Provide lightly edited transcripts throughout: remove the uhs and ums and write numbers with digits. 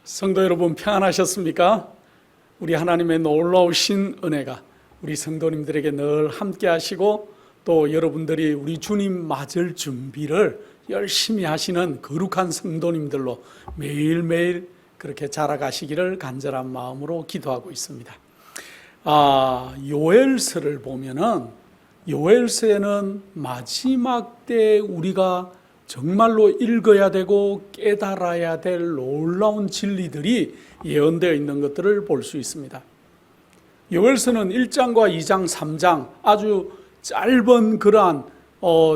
성도 여러분 평안하셨습니까? 우리 하나님의 놀라우신 은혜가 우리 성도님들에게 늘 함께 하시고 또 여러분들이 우리 주님 맞을 준비를 열심히 하시는 거룩한 성도님들로 매일매일 그렇게 자라가시기를 간절한 마음으로 기도하고 있습니다. 요엘서를 보면은 요엘서에는 마지막 때 우리가 정말로 읽어야 되고 깨달아야 될 놀라운 진리들이 예언되어 있는 것들을 볼 수 있습니다. 요엘서는 1장과 2장, 3장 아주 짧은 그러한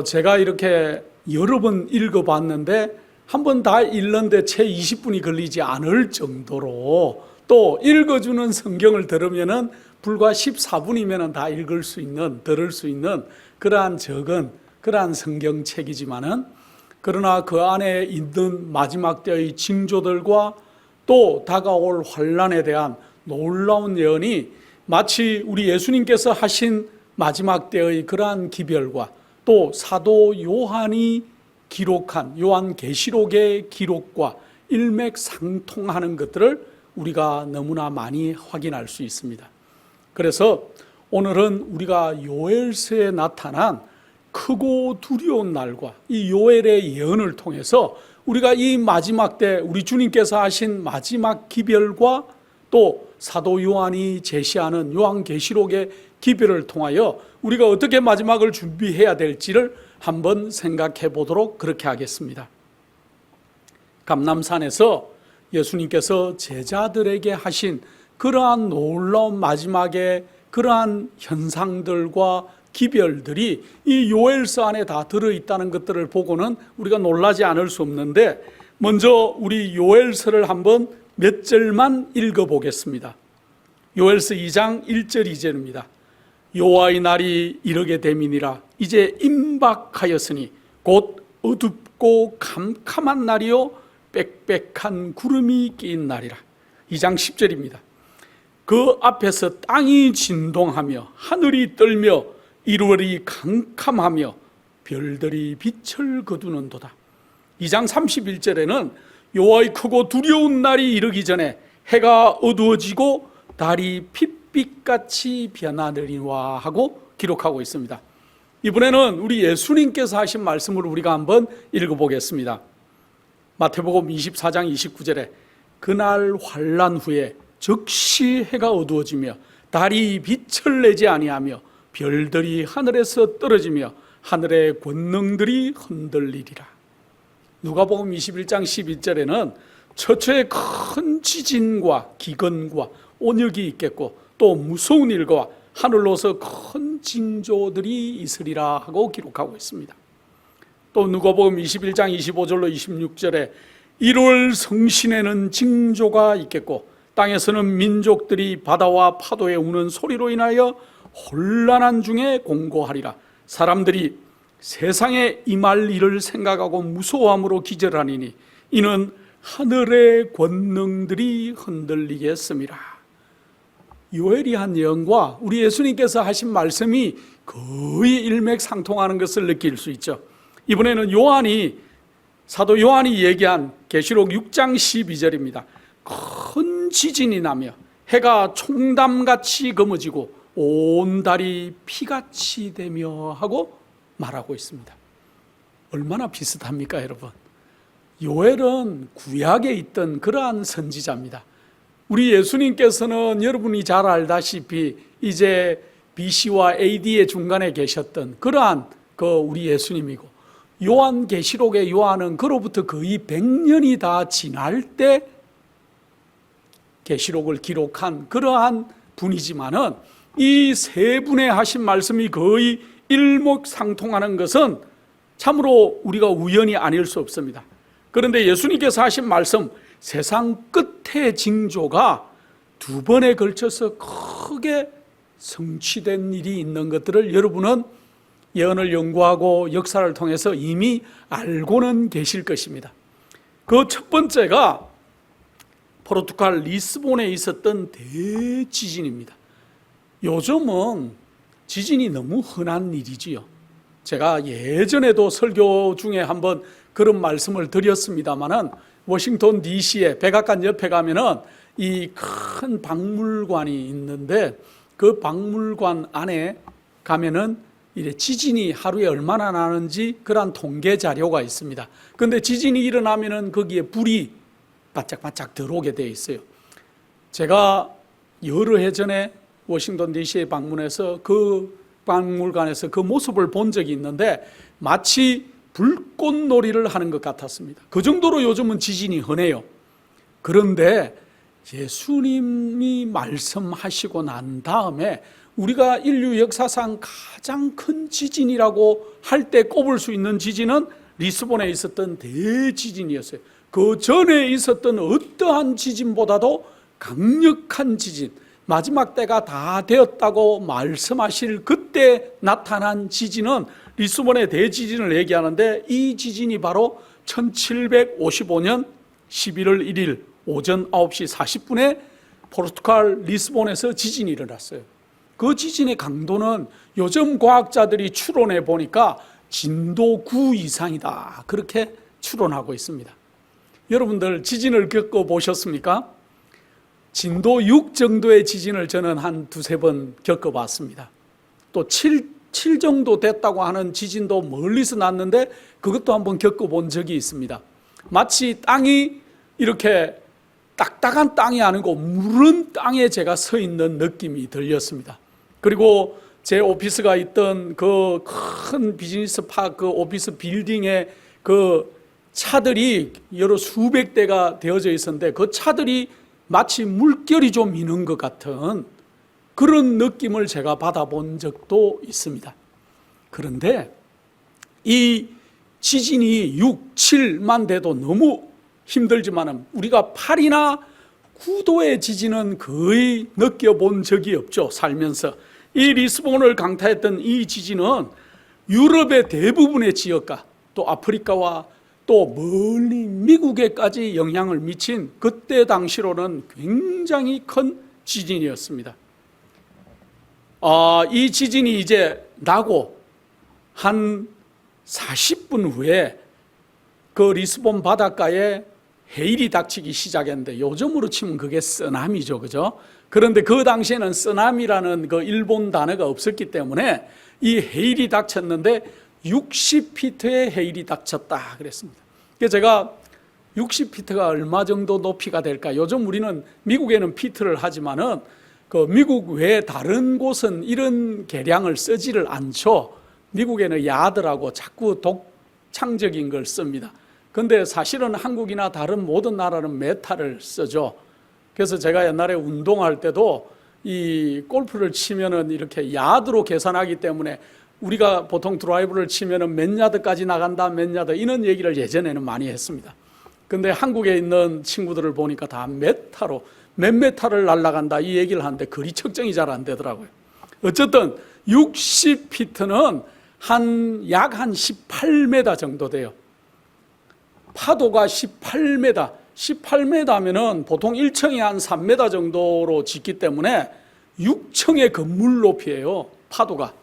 제가 이렇게 여러 번 읽어봤는데 한 번 다 읽는데 채 20분이 걸리지 않을 정도로 또 읽어주는 성경을 들으면은 불과 14분이면 다 읽을 수 있는, 들을 수 있는 그러한 적은 그러한 성경책이지만은 그러나 그 안에 있는 마지막 때의 징조들과 또 다가올 환난에 대한 놀라운 예언이 마치 우리 예수님께서 하신 마지막 때의 그러한 기별과 또 사도 요한이 기록한 요한계시록의 기록과 일맥상통하는 것들을 우리가 너무나 많이 확인할 수 있습니다. 그래서 오늘은 우리가 요엘서에 나타난 크고 두려운 날과 이 요엘의 예언을 통해서 우리가 이 마지막 때 우리 주님께서 하신 마지막 기별과 또 사도 요한이 제시하는 요한계시록의 기별을 통하여 우리가 어떻게 마지막을 준비해야 될지를 한번 생각해 보도록 그렇게 하겠습니다. 감람산에서 예수님께서 제자들에게 하신 그러한 놀라운 마지막의 그러한 현상들과 기별들이 이 요엘서 안에 다 들어있다는 것들을 보고는 우리가 놀라지 않을 수 없는데 먼저 우리 요엘서를 한번 몇 절만 읽어보겠습니다. 요엘서 2장 1절 2절입니다. 여호와의 날이 이르게 됨이니라 이제 임박하였으니 곧 어둡고 캄캄한 날이요 빽빽한 구름이 낀 날이라. 2장 10절입니다. 그 앞에서 땅이 진동하며 하늘이 떨며 이루어리 캄캄하며 별들이 빛을 거두는도다. 2장 31절에는 여호와의 크고 두려운 날이 이르기 전에 해가 어두워지고 달이 핏빛같이 변하느니와 하고 기록하고 있습니다. 이번에는 우리 예수님께서 하신 말씀을 우리가 한번 읽어보겠습니다. 마태복음 24장 29절에 그날 환난 후에 즉시 해가 어두워지며 달이 빛을 내지 아니하며 별들이 하늘에서 떨어지며 하늘의 권능들이 흔들리리라. 누가복음 21장 11절에는 처처에 큰 지진과 기근과 온역이 있겠고 또 무서운 일과 하늘로서 큰 징조들이 있으리라 하고 기록하고 있습니다. 또 누가복음 21장 25절로 26절에 1월 성신에는 징조가 있겠고 땅에서는 민족들이 바다와 파도에 우는 소리로 인하여 혼란한 중에 공고하리라. 사람들이 세상에 임할 일을 생각하고 무서워함으로 기절하니니 이는 하늘의 권능들이 흔들리겠음이라. 요엘이 한 예언과 우리 예수님께서 하신 말씀이 거의 일맥상통하는 것을 느낄 수 있죠. 이번에는 사도 요한이 얘기한 계시록 6장 12절입니다. 큰 지진이 나며 해가 총담같이 검어지고 온 달이 피같이 되며 하고 말하고 있습니다. 얼마나 비슷합니까, 여러분? 요엘은 구약에 있던 그러한 선지자입니다. 우리 예수님께서는 여러분이 잘 알다시피 이제 BC와 AD의 중간에 계셨던 그러한 우리 예수님이고 요한계시록의 요한은 그로부터 거의 100년이 다 지날 때 계시록을 기록한 그러한 분이지만은 이 세 분의 하신 말씀이 거의 일맥상통하는 것은 참으로 우리가 우연이 아닐 수 없습니다. 그런데 예수님께서 하신 말씀 세상 끝의 징조가 두 번에 걸쳐서 크게 성취된 일이 있는 것들을 여러분은 예언을 연구하고 역사를 통해서 이미 알고는 계실 것입니다. 그 첫 번째가 포르투갈 리스본에 있었던 대지진입니다. 요즘은 지진이 너무 흔한 일이지요. 제가 예전에도 설교 중에 한번 그런 말씀을 드렸습니다마는 워싱턴 DC에 백악관 옆에 가면은 이 큰 박물관이 있는데 그 박물관 안에 가면은 이래 지진이 하루에 얼마나 나는지 그런 통계 자료가 있습니다. 그런데 지진이 일어나면은 거기에 불이 바짝바짝 들어오게 되어 있어요. 제가 여러 해 전에 워싱턴 DC에 방문해서 그 박물관에서 그 모습을 본 적이 있는데 마치 불꽃놀이를 하는 것 같았습니다. 그 정도로 요즘은 지진이 흔해요. 그런데 예수님이 말씀하시고 난 다음에 우리가 인류 역사상 가장 큰 지진이라고 할 때 꼽을 수 있는 지진은 리스본에 있었던 대지진이었어요. 그 전에 있었던 어떠한 지진보다도 강력한 지진, 마지막 때가 다 되었다고 말씀하실 그때 나타난 지진은 리스본의 대지진을 얘기하는데 이 지진이 바로 1755년 11월 1일 오전 9시 40분에 포르투갈 리스본에서 지진이 일어났어요. 그 지진의 강도는 요즘 과학자들이 추론해 보니까 진도 9 이상이다. 그렇게 추론하고 있습니다. 여러분들 지진을 겪어보셨습니까? 진도 6 정도의 지진을 저는 한 두세 번 겪어봤습니다. 또 7 정도 됐다고 하는 지진도 멀리서 났는데 그것도 한번 겪어본 적이 있습니다. 마치 땅이 이렇게 딱딱한 땅이 아니고 무른 땅에 제가 서 있는 느낌이 들렸습니다. 그리고 제 오피스가 있던 그 큰 비즈니스 파크 그 오피스 빌딩에 그 차들이 여러 수백 대가 되어져 있었는데 그 차들이 마치 물결이 좀 있는 것 같은 그런 느낌을 제가 받아본 적도 있습니다. 그런데 이 지진이 6, 7만 돼도 너무 힘들지만 우리가 8이나 9도의 지진은 거의 느껴본 적이 없죠. 살면서. 이 리스본을 강타했던 이 지진은 유럽의 대부분의 지역과 또 아프리카와 또 멀리 미국에까지 영향을 미친 그때 당시로는 굉장히 큰 지진이었습니다. 이 지진이 이제 나고 한 40분 후에 그 리스본 바닷가에 해일이 닥치기 시작했는데 요즘으로 치면 그게 쓰나미죠, 그죠? 그런데 그 당시에는 쓰나미라는 그 일본 단어가 없었기 때문에 이 해일이 닥쳤는데 60피트의 해일이 닥쳤다 그랬습니다. 그래서 제가 60피트가 얼마 정도 높이가 될까? 요즘 우리는 미국에는 피트를 하지만은 그 미국 외 다른 곳은 이런 계량을 쓰지를 않죠. 미국에는 야드라고 자꾸 독창적인 걸 씁니다. 근데 사실은 한국이나 다른 모든 나라는 메타를 쓰죠. 그래서 제가 옛날에 운동할 때도 이 골프를 치면은 이렇게 야드로 계산하기 때문에 우리가 보통 드라이브를 치면은 몇 야드까지 나간다, 몇 야드 이런 얘기를 예전에는 많이 했습니다. 근데 한국에 있는 친구들을 보니까 다 메타로 몇 메타를 날아간다 이 얘기를 하는데 거리 측정이 잘 안 되더라고요. 어쨌든 60피트는 약 한 18m 정도 돼요. 파도가 18m, 18m면은 보통 1층이 한 3m 정도로 짓기 때문에 6층의 건물 높이에요, 파도가.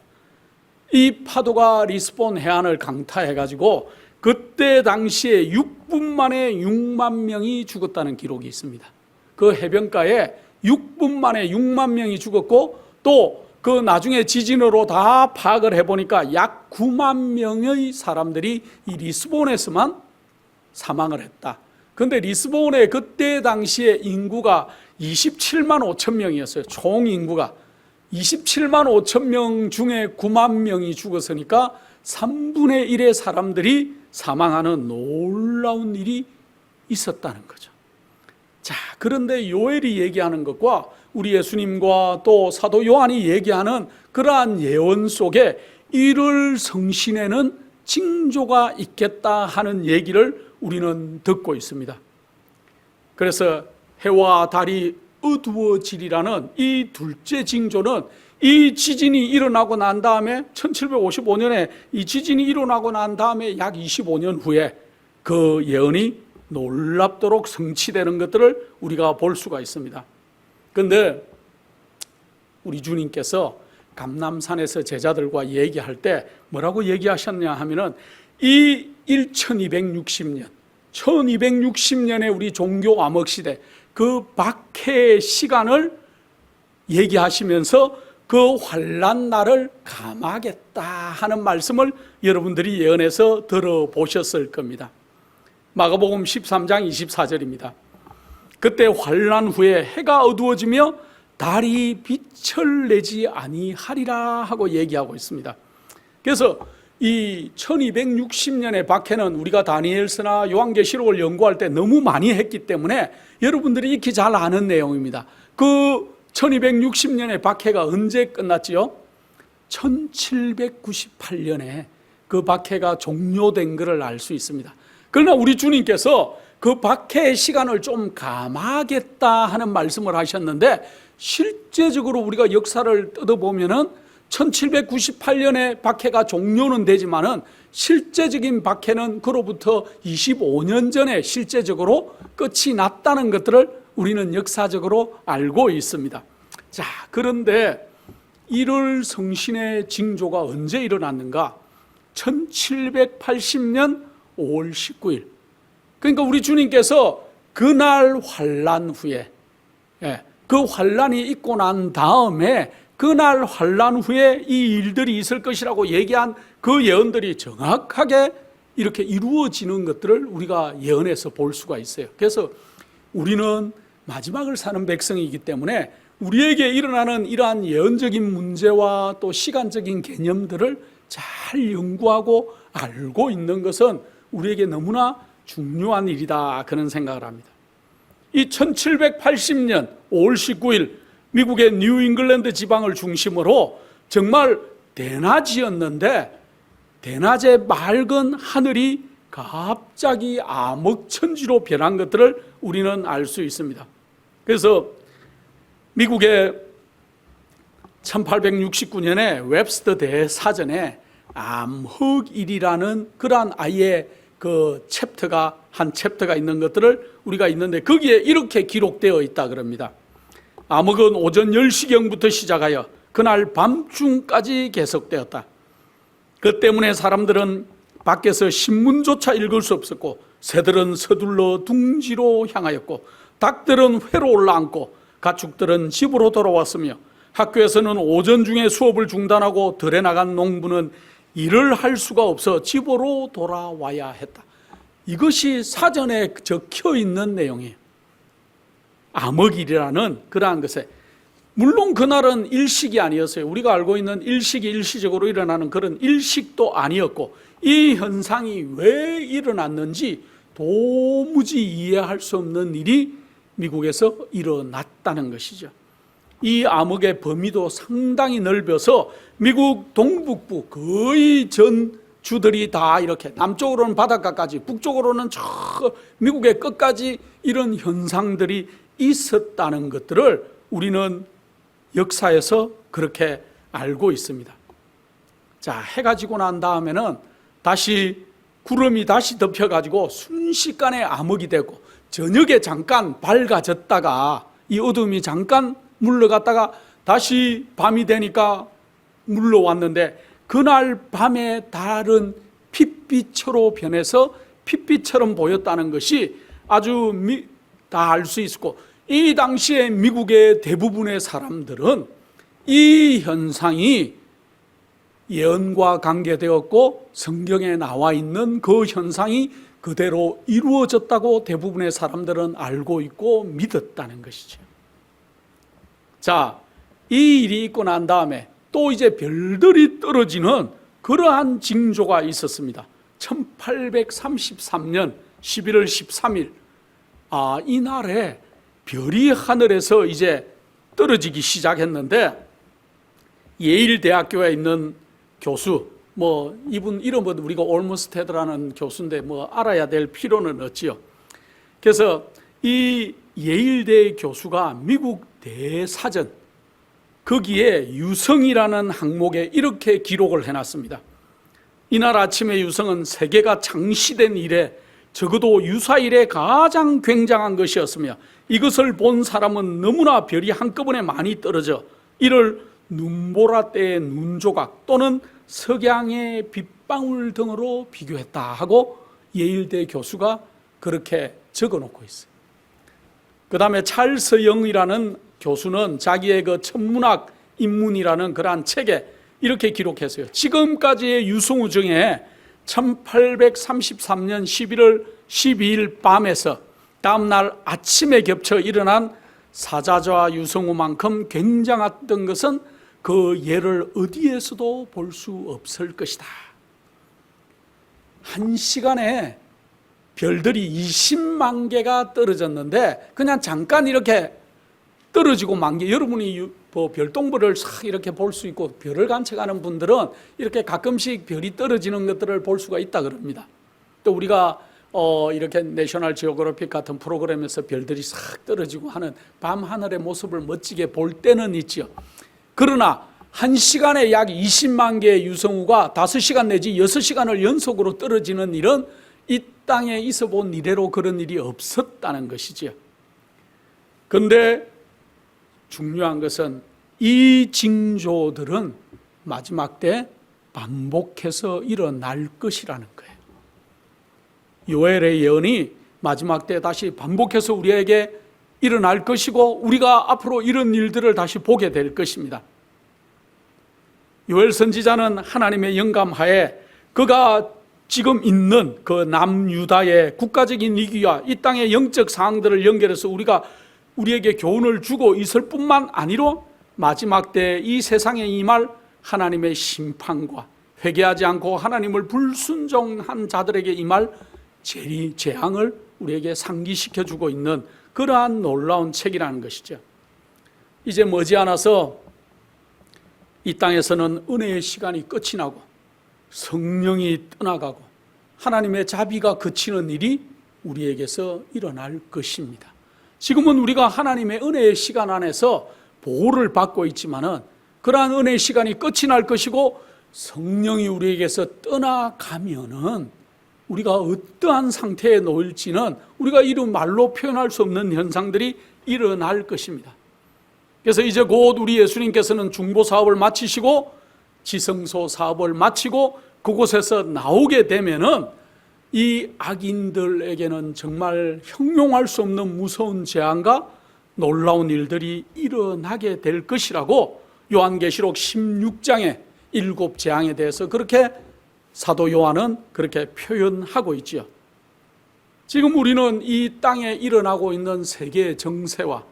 이 파도가 리스본 해안을 강타해가지고 그때 당시에 6분 만에 6만 명이 죽었다는 기록이 있습니다. 그 해변가에 6분 만에 6만 명이 죽었고 또 그 나중에 지진으로 다 파악을 해보니까 약 9만 명의 사람들이 이 리스본에서만 사망을 했다. 그런데 리스본의 그때 당시에 인구가 27만 5천 명이었어요. 총 인구가 27만 5천 명 중에 9만 명이 죽었으니까 3분의 1의 사람들이 사망하는 놀라운 일이 있었다는 거죠. 자, 그런데 요엘이 얘기하는 것과 우리 예수님과 또 사도 요한이 얘기하는 그러한 예언 속에 이를 성신에는 징조가 있겠다 하는 얘기를 우리는 듣고 있습니다. 그래서 해와 달이 어두워지리라는 이 둘째 징조는 이 지진이 일어나고 난 다음에 1755년에 이 지진이 일어나고 난 다음에 약 25년 후에 그 예언이 놀랍도록 성취되는 것들을 우리가 볼 수가 있습니다. 그런데 우리 주님께서 감람산에서 제자들과 얘기할 때 뭐라고 얘기하셨냐 하면은 이 1260년 1260년의 우리 종교 암흑시대 그 박해의 시간을 얘기하시면서 그 환난 날을 감하겠다 하는 말씀을 여러분들이 예언해서 들어보셨을 겁니다. 마가복음 13장 24절입니다. 그때 환난 후에 해가 어두워지며 달이 빛을 내지 아니하리라 하고 얘기하고 있습니다. 그래서 이 1260년의 박해는 우리가 다니엘서나 요한계시록을 연구할 때 너무 많이 했기 때문에 여러분들이 익히 잘 아는 내용입니다. 그 1260년의 박해가 언제 끝났지요? 1798년에 그 박해가 종료된 것을 알 수 있습니다. 그러나 우리 주님께서 그 박해의 시간을 좀 감하겠다 하는 말씀을 하셨는데, 실제적으로 우리가 역사를 뜯어보면은 1798년에 박해가 종료는 되지만은 실제적인 박해는 그로부터 25년 전에 실제적으로 끝이 났다는 것들을 우리는 역사적으로 알고 있습니다. 자, 그런데 1월 성신의 징조가 언제 일어났는가? 1780년 5월 19일. 그러니까 우리 주님께서 그날 환난 후에, 그 환난이 있고 난 다음에 그날 환난 후에 이 일들이 있을 것이라고 얘기한 그 예언들이 정확하게 이렇게 이루어지는 것들을 우리가 예언해서 볼 수가 있어요. 그래서 우리는 마지막을 사는 백성이기 때문에 우리에게 일어나는 이러한 예언적인 문제와 또 시간적인 개념들을 잘 연구하고 알고 있는 것은 우리에게 너무나 중요한 일이다, 그런 생각을 합니다. 이 1780년 5월 19일 미국의 뉴잉글랜드 지방을 중심으로 정말 대낮이었는데 대낮에 맑은 하늘이 갑자기 암흑천지로 변한 것들을 우리는 알 수 있습니다. 그래서 미국의 1869년에 웹스터 대사전에 암흑일이라는 그러한 아예 그 한 챕터가 있는 것들을 우리가 있는데, 거기에 이렇게 기록되어 있다 그럽니다. 암흑은 오전 10시경부터 시작하여 그날 밤중까지 계속되었다. 그 때문에 사람들은 밖에서 신문조차 읽을 수 없었고, 새들은 서둘러 둥지로 향하였고, 닭들은 회로 올라앉고, 가축들은 집으로 돌아왔으며, 학교에서는 오전 중에 수업을 중단하고 들에 나간 농부는 일을 할 수가 없어 집으로 돌아와야 했다. 이것이 사전에 적혀 있는 내용이에요. 암흑일이라는 그러한 것에, 물론 그날은 일식이 아니었어요. 우리가 알고 있는 일식이 일시적으로 일어나는 그런 일식도 아니었고, 이 현상이 왜 일어났는지 도무지 이해할 수 없는 일이 미국에서 일어났다는 것이죠. 이 암흑의 범위도 상당히 넓어서 미국 동북부 거의 전 주들이 다 이렇게, 남쪽으로는 바닷가까지, 북쪽으로는 저 미국의 끝까지 이런 현상들이 있었다는 것들을 우리는 역사에서 그렇게 알고 있습니다. 자, 해가 지고 난 다음에는 다시 구름이 다시 덮여가지고 순식간에 암흑이 되고, 저녁에 잠깐 밝아졌다가 이 어둠이 잠깐 물러갔다가 다시 밤이 되니까 물러왔는데, 그날 밤에 달은 핏빛으로 변해서 핏빛처럼 보였다는 것이 아주 다 알 수 있었고, 이 당시에 미국의 대부분의 사람들은 이 현상이 예언과 관계되었고 성경에 나와 있는 그 현상이 그대로 이루어졌다고 대부분의 사람들은 알고 있고 믿었다는 것이죠. 자, 이 일이 있고 난 다음에 또 이제 별들이 떨어지는 그러한 징조가 있었습니다. 1833년 11월 13일, 이날에 별이 하늘에서 이제 떨어지기 시작했는데, 예일 대학교에 있는 교수, 이분 이름은 우리가 올머스테드라는 교수인데 알아야 될 필요는 없지요. 그래서 이 예일대 교수가 미국 대사전, 거기에 유성이라는 항목에 이렇게 기록을 해놨습니다. 이날 아침의 유성은 세계가 창시된 이래 적어도 유사일에 가장 굉장한 것이었으며, 이것을 본 사람은 너무나 별이 한꺼번에 많이 떨어져 이를 눈보라 때의 눈조각 또는 석양의 빗방울 등으로 비교했다 하고 예일대 교수가 그렇게 적어놓고 있어요. 그 다음에 찰스 영이라는 교수는 자기의 그 천문학 입문이라는 그러한 책에 이렇게 기록했어요. 지금까지의 유성우 중에 1833년 11월 12일 밤에서 다음날 아침에 겹쳐 일어난 사자자와 유성우만큼 굉장했던 것은 그 예를 어디에서도 볼 수 없을 것이다. 한 시간에 별들이 20만 개가 떨어졌는데 그냥 잠깐 이렇게 떨어지고 만 개, 여러분이 별똥별을 싹 이렇게 볼 수 있고 별을 관측하는 분들은 이렇게 가끔씩 별이 떨어지는 것들을 볼 수가 있다 그럽니다. 또 우리가 이렇게 내셔널 지오그래픽 같은 프로그램에서 별들이 싹 떨어지고 하는 밤 하늘의 모습을 멋지게 볼 때는 있죠. 그러나 한 시간에 약 20만 개의 유성우가 5시간 내지 6시간을 연속으로 떨어지는 일은 이 땅에 있어 본 이래로 그런 일이 없었다는 것이지요. 그런데 중요한 것은 이 징조들은 마지막 때 반복해서 일어날 것이라는 거예요. 요엘의 예언이 마지막 때 다시 반복해서 우리에게 일어날 것이고 우리가 앞으로 이런 일들을 다시 보게 될 것입니다. 요엘 선지자는 하나님의 영감하에 그가 지금 있는 그 남유다의 국가적인 위기와 이 땅의 영적 상황들을 연결해서 우리에게 교훈을 주고 있을 뿐만 아니로 마지막 때 이 세상에 임할 하나님의 심판과 회개하지 않고 하나님을 불순종한 자들에게 임할 재앙을 우리에게 상기시켜 주고 있는 그러한 놀라운 책이라는 것이죠. 이제 머지않아서 이 땅에서는 은혜의 시간이 끝이 나고 성령이 떠나가고 하나님의 자비가 그치는 일이 우리에게서 일어날 것입니다. 지금은 우리가 하나님의 은혜의 시간 안에서 보호를 받고 있지만은 그러한 은혜의 시간이 끝이 날 것이고 성령이 우리에게서 떠나가면은 우리가 어떠한 상태에 놓일지는 우리가 이루 말로 표현할 수 없는 현상들이 일어날 것입니다. 그래서 이제 곧 우리 예수님께서는 중보 사업을 마치시고 지성소 사업을 마치고 그곳에서 나오게 되면은 이 악인들에게는 정말 형용할 수 없는 무서운 재앙과 놀라운 일들이 일어나게 될 것이라고 요한계시록 16장의 7재앙에 대해서 그렇게 사도 요한은 그렇게 표현하고 있지요. 지금 우리는 이 땅에 일어나고 있는 세계의 정세와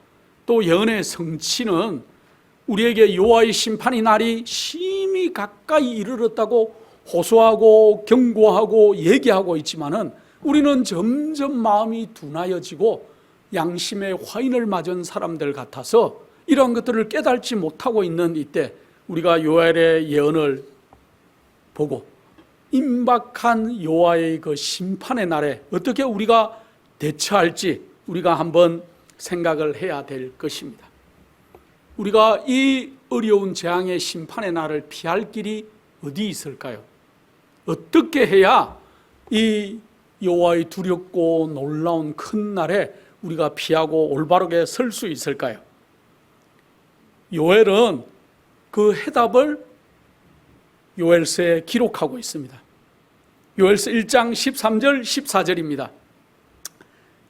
또 예언의 성취는 우리에게 여호와의 심판의 날이 심히 가까이 이르렀다고 호소하고 경고하고 얘기하고 있지만은 우리는 점점 마음이 둔하여지고 양심의 화인을 맞은 사람들 같아서 이러한 것들을 깨달지 못하고 있는 이때 우리가 요엘의 예언을 보고 임박한 여호와의 그 심판의 날에 어떻게 우리가 대처할지 우리가 한번 생각을 해야 될 것입니다. 우리가 이 어려운 재앙의 심판의 날을 피할 길이 어디 있을까요? 어떻게 해야 이 여호와의 두렵고 놀라운 큰 날에 우리가 피하고 올바르게 설 수 있을까요? 요엘은 그 해답을 요엘서에 기록하고 있습니다. 요엘서 1장 13절 14절입니다.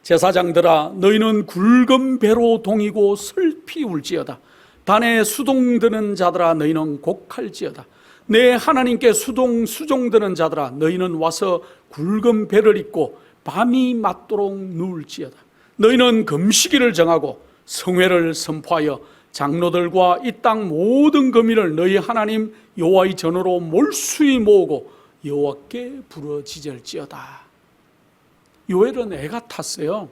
제사장들아 너희는 굵은 배로 동이고 슬피 울지어다. 단에 수동드는 자들아 너희는 곡할지어다. 내 하나님께 수종드는 자들아 너희는 와서 굵은 배를 입고 밤이 맞도록 누울지어다. 너희는 금식일을 정하고 성회를 선포하여 장로들과 이 땅 모든 거민을 너희 하나님 여호와의 전으로 몰수히 모으고 여호와께 부르짖을지어다. 요엘은 애가 탔어요.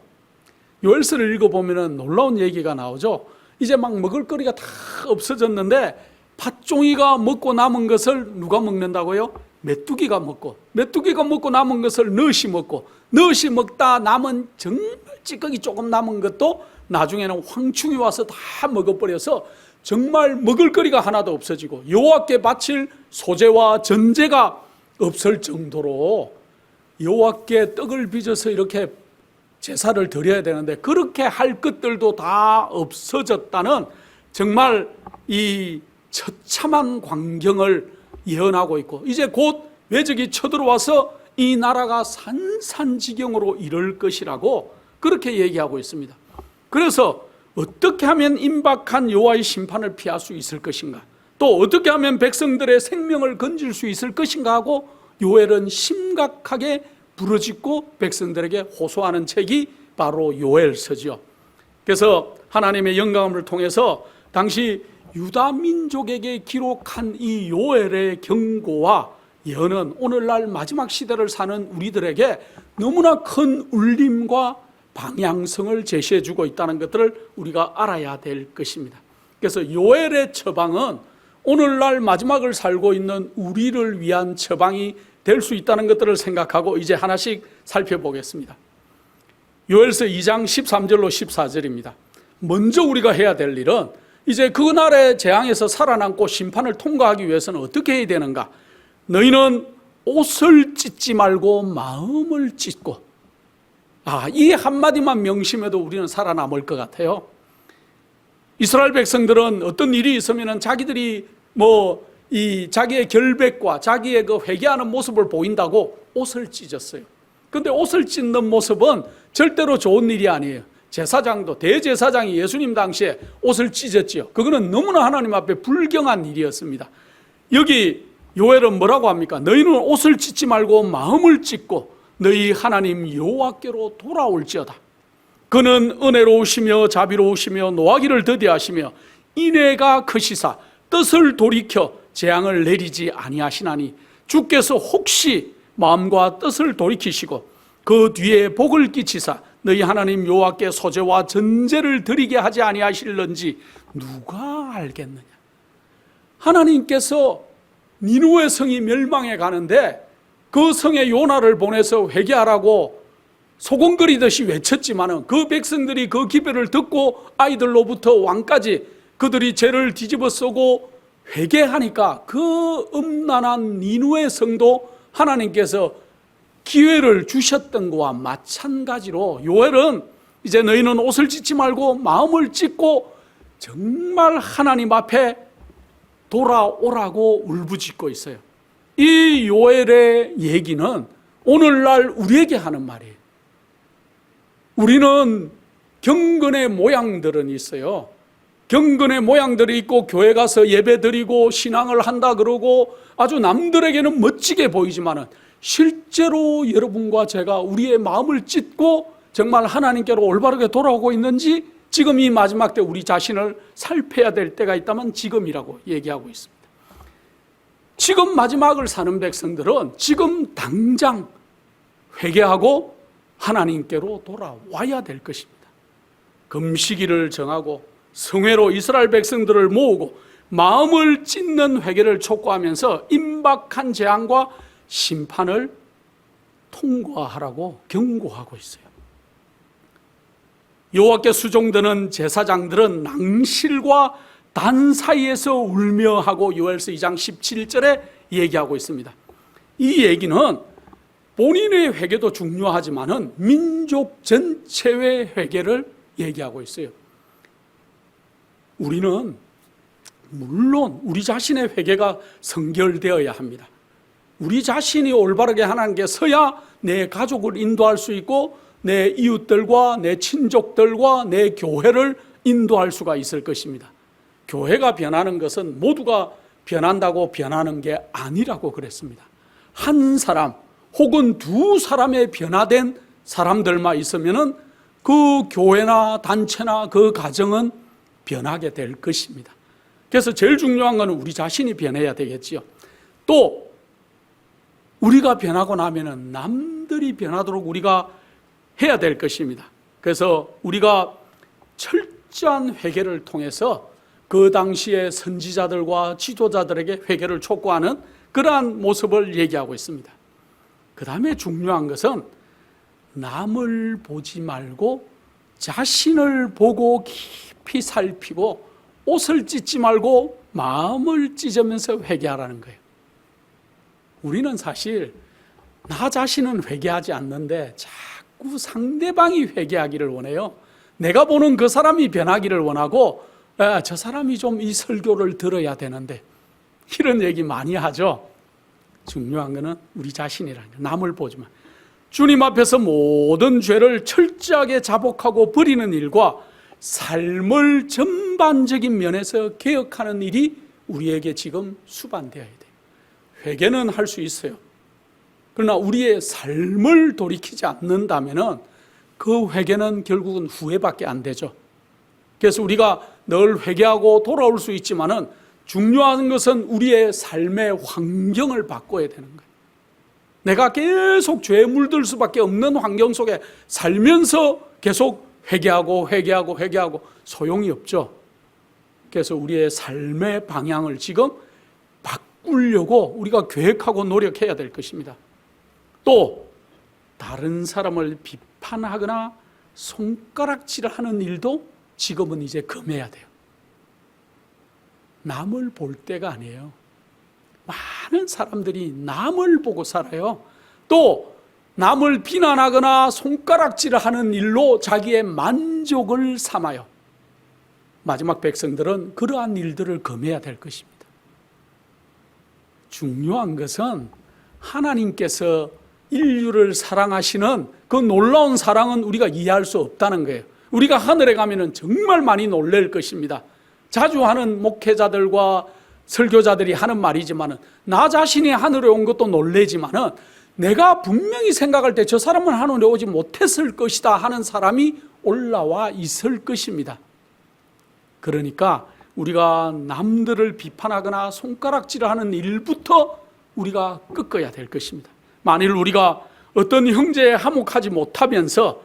요엘서를 읽어보면 놀라운 얘기가 나오죠. 이제 막 먹을 거리가 다 없어졌는데 팥종이가 먹고 남은 것을 누가 먹는다고요? 메뚜기가 먹고, 메뚜기가 먹고 남은 것을 넛이 먹고, 넛이 먹다 남은 정말 찌꺼기 조금 남은 것도 나중에는 황충이 와서 다 먹어버려서 정말 먹을 거리가 하나도 없어지고 여호와께 바칠 소제와 전제가 없을 정도로 여호와께 떡을 빚어서 이렇게 제사를 드려야 되는데 그렇게 할 것들도 다 없어졌다는 정말 이 처참한 광경을 예언하고 있고 이제 곧 외적이 쳐들어와서 이 나라가 산산지경으로 이를 것이라고 그렇게 얘기하고 있습니다. 그래서 어떻게 하면 임박한 여호와의 심판을 피할 수 있을 것인가, 또 어떻게 하면 백성들의 생명을 건질 수 있을 것인가 하고 요엘은 심각하게 부르짖고 백성들에게 호소하는 책이 바로 요엘서지요. 그래서 하나님의 영감을 통해서 당시 유다 민족에게 기록한 이 요엘의 경고와 예언은 오늘날 마지막 시대를 사는 우리들에게 너무나 큰 울림과 방향성을 제시해 주고 있다는 것들을 우리가 알아야 될 것입니다. 그래서 요엘의 처방은 오늘날 마지막을 살고 있는 우리를 위한 처방이 될 수 있다는 것들을 생각하고 이제 하나씩 살펴보겠습니다. 요엘서 2장 13절로 14절입니다. 먼저 우리가 해야 될 일은 이제 그날의 재앙에서 살아남고 심판을 통과하기 위해서는 어떻게 해야 되는가? 너희는 옷을 찢지 말고 마음을 찢고, 이 한마디만 명심해도 우리는 살아남을 것 같아요. 이스라엘 백성들은 어떤 일이 있으면 자기들이 자기의 결백과 자기의 그 회개하는 모습을 보인다고 옷을 찢었어요. 그런데 옷을 찢는 모습은 절대로 좋은 일이 아니에요. 제사장도, 대제사장이 예수님 당시에 옷을 찢었지요. 그거는 너무나 하나님 앞에 불경한 일이었습니다. 여기 요엘은 뭐라고 합니까? 너희는 옷을 찢지 말고 마음을 찢고 너희 하나님 여호와께로 돌아올지어다. 그는 은혜로우시며 자비로우시며 노하기를 더디하시며 인애가 크시사 뜻을 돌이켜 재앙을 내리지 아니하시나니 주께서 혹시 마음과 뜻을 돌이키시고 그 뒤에 복을 끼치사 너희 하나님 여호와께 소제와 전제를 드리게 하지 아니하실런지 누가 알겠느냐. 하나님께서 니느웨 성이 멸망해 가는데 그 성에 요나를 보내서 회개하라고 소곤거리듯이 외쳤지만은 그 백성들이 그 기별을 듣고 아이들로부터 왕까지 그들이 죄를 뒤집어 쓰고 회개하니까 그 음란한 니느웨 성도 하나님께서 기회를 주셨던 것과 마찬가지로 요엘은 이제 너희는 옷을 찢지 말고 마음을 찢고 정말 하나님 앞에 돌아오라고 울부짖고 있어요. 이 요엘의 얘기는 오늘날 우리에게 하는 말이에요. 우리는 경건의 모양들은 있어요. 경건의 모양들이 있고 교회 가서 예배 드리고 신앙을 한다 그러고 아주 남들에게는 멋지게 보이지만은 실제로 여러분과 제가 우리의 마음을 찢고 정말 하나님께로 올바르게 돌아오고 있는지 지금 이 마지막 때 우리 자신을 살펴야 될 때가 있다면 지금이라고 얘기하고 있습니다. 지금 마지막을 사는 백성들은 지금 당장 회개하고 하나님께로 돌아와야 될 것입니다. 금식일을 정하고 성회로 이스라엘 백성들을 모으고 마음을 찢는 회개를 촉구하면서 임박한 재앙과 심판을 통과하라고 경고하고 있어요. 여호와께 수종드는 제사장들은 낭실과 단 사이에서 울며 하고 요엘서 2장 17절에 얘기하고 있습니다. 이 얘기는 본인의 회개도 중요하지만은 민족 전체의 회개를 얘기하고 있어요. 우리는 물론 우리 자신의 회개가 성결되어야 합니다. 우리 자신이 올바르게 하나님께 서야 내 가족을 인도할 수 있고 내 이웃들과 내 친족들과 내 교회를 인도할 수가 있을 것입니다. 교회가 변하는 것은 모두가 변한다고 변하는 게 아니라고 그랬습니다. 한 사람 혹은 두 사람의 변화된 사람들만 있으면은 그 교회나 단체나 그 가정은 변하게 될 것입니다. 그래서 제일 중요한 것은 우리 자신이 변해야 되겠지요. 또 우리가 변하고 나면은 남들이 변하도록 우리가 해야 될 것입니다. 그래서 우리가 철저한 회개를 통해서 그 당시의 선지자들과 지도자들에게 회개를 촉구하는 그러한 모습을 얘기하고 있습니다. 그 다음에 중요한 것은 남을 보지 말고 자신을 보고 깊이 살피고 옷을 찢지 말고 마음을 찢으면서 회개하라는 거예요. 우리는 사실 나 자신은 회개하지 않는데 자꾸 상대방이 회개하기를 원해요. 내가 보는 그 사람이 변하기를 원하고 저 사람이 좀 이 설교를 들어야 되는데 이런 얘기 많이 하죠. 중요한 것은 우리 자신이라는 거. 남을 보지 마. 주님 앞에서 모든 죄를 철저하게 자복하고 버리는 일과 삶을 전반적인 면에서 개혁하는 일이 우리에게 지금 수반되어야 돼요. 회개는 할 수 있어요. 그러나 우리의 삶을 돌이키지 않는다면 그 회개는 결국은 후회밖에 안 되죠. 그래서 우리가 늘 회개하고 돌아올 수 있지만은 중요한 것은 우리의 삶의 환경을 바꿔야 되는 거예요. 내가 계속 죄에 물들 수밖에 없는 환경 속에 살면서 계속 회개하고 소용이 없죠. 그래서 우리의 삶의 방향을 지금 바꾸려고 우리가 계획하고 노력해야 될 것입니다. 또 다른 사람을 비판하거나 손가락질하는 일도 지금은 이제 금해야 돼요. 남을 볼 때가 아니에요. 많은 사람들이 남을 보고 살아요. 또 남을 비난하거나 손가락질하는 일로 자기의 만족을 삼아요. 마지막 백성들은 그러한 일들을 금해야 될 것입니다. 중요한 것은 하나님께서 인류를 사랑하시는 그 놀라운 사랑은 우리가 이해할 수 없다는 거예요. 우리가 하늘에 가면은 정말 많이 놀랄 것입니다. 자주 하는 목회자들과 설교자들이 하는 말이지만은 나 자신이 하늘에 온 것도 놀래지만은 내가 분명히 생각할 때 저 사람은 하늘에 오지 못했을 것이다 하는 사람이 올라와 있을 것입니다. 그러니까 우리가 남들을 비판하거나 손가락질하는 일부터 우리가 꺾어야 될 것입니다. 만일 우리가 어떤 형제에 화목하지 못하면서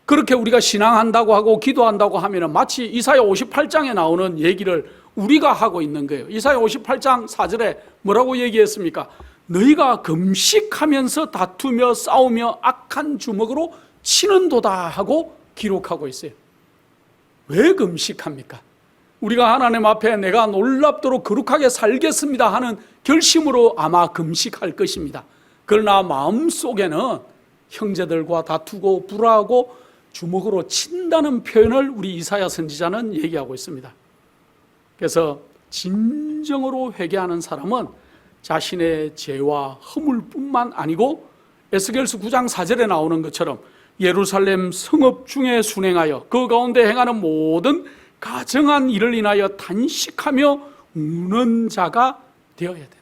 그렇게 우리가 신앙한다고 하고 기도한다고 하면 마치 이사야 58장에 나오는 얘기를 우리가 하고 있는 거예요. 이사야 58장 4절에 뭐라고 얘기했습니까? 너희가 금식하면서 다투며 싸우며 악한 주먹으로 치는도다 하고 기록하고 있어요. 왜 금식합니까? 우리가 하나님 앞에 내가 놀랍도록 거룩하게 살겠습니다 하는 결심으로 아마 금식할 것입니다. 그러나 마음속에는 형제들과 다투고 불화하고 주먹으로 친다는 표현을 우리 이사야 선지자는 얘기하고 있습니다. 그래서 진정으로 회개하는 사람은 자신의 죄와 허물뿐만 아니고 에스겔서 9장 4절에 나오는 것처럼 예루살렘 성읍 중에 순행하여 그 가운데 행하는 모든 가정한 일을 인하여 단식하며 우는 자가 되어야 된다.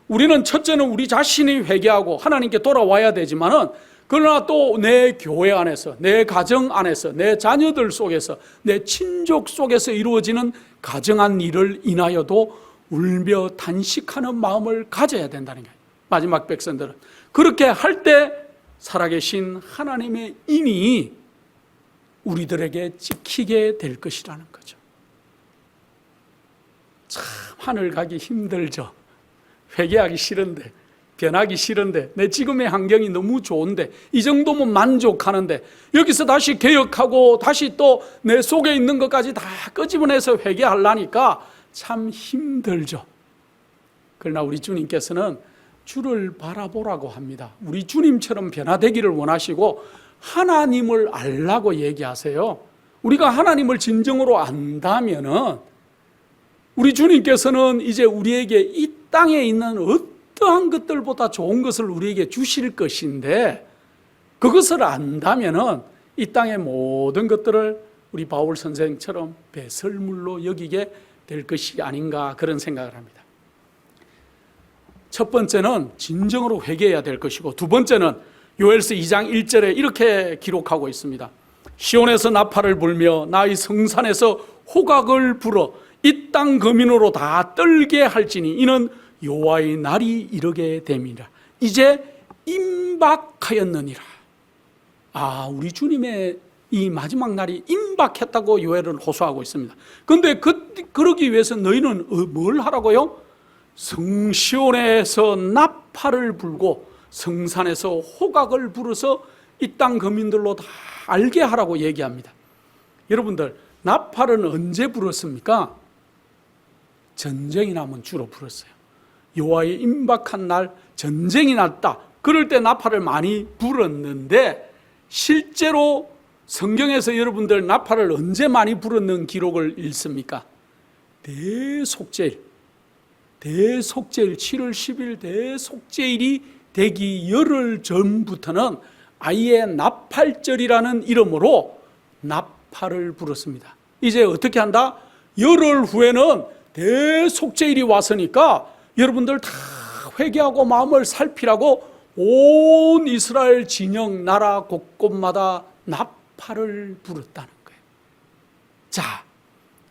우리는 첫째는 우리 자신이 회개하고 하나님께 돌아와야 되지만은 그러나 또 내 교회 안에서, 내 가정 안에서, 내 자녀들 속에서, 내 친족 속에서 이루어지는 가정한 일을 인하여도 울며 단식하는 마음을 가져야 된다는 거예요. 마지막 백성들은 그렇게 할 때 살아계신 하나님의 인이 우리들에게 찍히게 될 것이라는 거죠. 참 하늘 가기 힘들죠. 회개하기 싫은데, 변하기 싫은데, 내 지금의 환경이 너무 좋은데, 이 정도면 만족하는데 여기서 다시 개혁하고 다시 또 내 속에 있는 것까지 다 끄집어내서 회개하려니까 참 힘들죠. 그러나 우리 주님께서는 주를 바라보라고 합니다. 우리 주님처럼 변화되기를 원하시고 하나님을 알라고 얘기하세요. 우리가 하나님을 진정으로 안다면은 우리 주님께서는 이제 우리에게 이 땅에 있는 어떠한 것들보다 좋은 것을 우리에게 주실 것인데 그것을 안다면은 이 땅의 모든 것들을 우리 바울 선생처럼 배설물로 여기게 될 것이 아닌가 그런 생각을 합니다. 첫 번째는 진정으로 회개해야 될 것이고 두 번째는 요엘서 2장 1절에 이렇게 기록하고 있습니다. 시온에서 나팔을 불며 나의 성산에서 호각을 불어 이 땅 거민으로 다 떨게 할지니 이는 여호와의 날이 이르게 됨이라. 이제 임박하였느니라. 우리 주님의 이 마지막 날이 임박했다고 요엘은 호소하고 있습니다. 그런데 그러기 위해서 너희는 뭘 하라고요? 성시온에서 나팔을 불고 성산에서 호각을 불어서 이 땅 거민들로 다 알게 하라고 얘기합니다. 여러분들 나팔은 언제 불었습니까? 전쟁이 나면 주로 불었어요. 여호와의 임박한 날 전쟁이 났다. 그럴 때 나팔을 많이 불었는데 실제로 성경에서 여러분들 나팔을 언제 많이 불었는 기록을 읽습니까? 대속죄일 대속죄일 7월 10일 대속죄일이 되기 열흘 전부터는 아예 나팔절이라는 이름으로 나팔을 불었습니다. 이제 어떻게 한다? 열흘 후에는 대속죄일이 왔으니까 여러분들 다 회개하고 마음을 살피라고 온 이스라엘 진영 나라 곳곳마다 나팔을 불었다는 거예요. 자,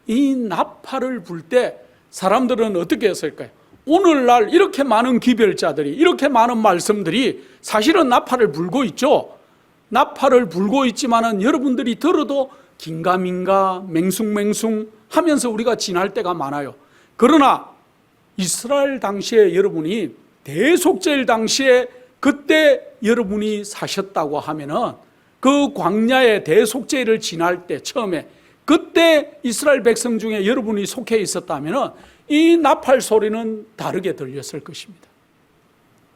이 나팔을 불 때 사람들은 어떻게 했을까요? 오늘날 이렇게 많은 기별자들이, 이렇게 많은 말씀들이 사실은 나팔을 불고 있죠. 나팔을 불고 있지만은 여러분들이 들어도 긴가민가 맹숭맹숭 하면서 우리가 지날 때가 많아요. 그러나 이스라엘 당시에 여러분이 대속죄일 당시에 그때 여러분이 사셨다고 하면은 그 광야의 대속죄일을 지날 때 처음에 그때 이스라엘 백성 중에 여러분이 속해 있었다면은 이 나팔 소리는 다르게 들렸을 것입니다.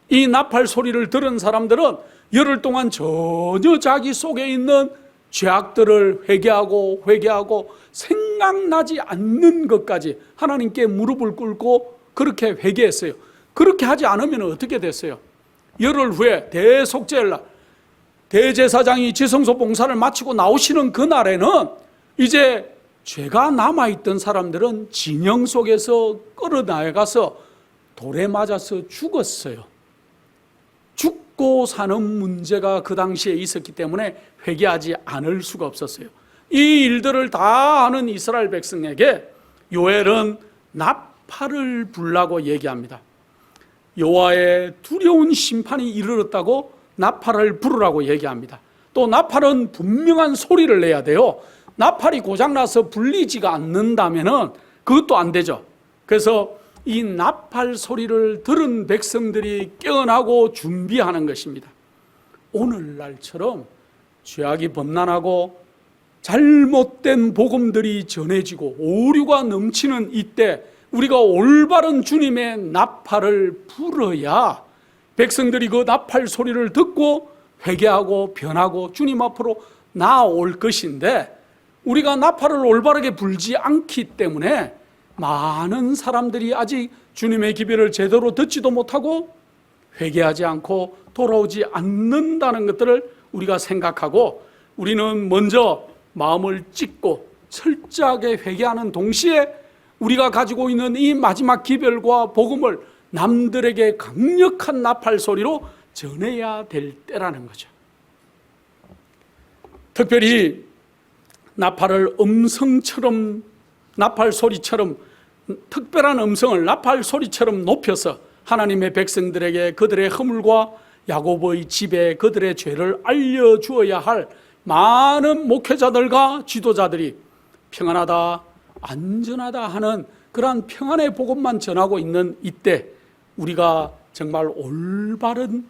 이 나팔 소리를 들은 사람들은 열흘 동안 전혀 자기 속에 있는 죄악들을 회개하고 생각나지 않는 것까지 하나님께 무릎을 꿇고 그렇게 회개했어요. 그렇게 하지 않으면 어떻게 됐어요? 열흘 후에 대속죄일 날 대제사장이 지성소 봉사를 마치고 나오시는 그날에는 이제 죄가 남아있던 사람들은 진영 속에서 끌어나가서 돌에 맞아서 죽었어요. 죽고 사는 문제가 그 당시에 있었기 때문에 회개하지 않을 수가 없었어요. 이 일들을 다 아는 이스라엘 백성에게 요엘은 나팔을 불라고 얘기합니다. 여호와의 두려운 심판이 이르렀다고 나팔을 부르라고 얘기합니다. 또 나팔은 분명한 소리를 내야 돼요. 나팔이 고장나서 불리지가 않는다면은 그것도 안 되죠. 그래서 이 나팔 소리를 들은 백성들이 깨어나고 준비하는 것입니다. 오늘날처럼 죄악이 범람하고 잘못된 복음들이 전해지고 오류가 넘치는 이때 우리가 올바른 주님의 나팔을 불어야 백성들이 그 나팔 소리를 듣고 회개하고 변하고 주님 앞으로 나아올 것인데 우리가 나팔을 올바르게 불지 않기 때문에 많은 사람들이 아직 주님의 기별을 제대로 듣지도 못하고 회개하지 않고 돌아오지 않는다는 것들을 우리가 생각하고 우리는 먼저 마음을 찢고 철저하게 회개하는 동시에 우리가 가지고 있는 이 마지막 기별과 복음을 남들에게 강력한 나팔 소리로 전해야 될 때라는 거죠. 특별히 나팔을 나팔 소리처럼 특별한 음성을 나팔 소리처럼 높여서 하나님의 백성들에게 그들의 허물과 야곱의 집에 그들의 죄를 알려주어야 할 많은 목회자들과 지도자들이 평안하다, 안전하다 하는 그러한 평안의 복음만 전하고 있는 이때 우리가 정말 올바른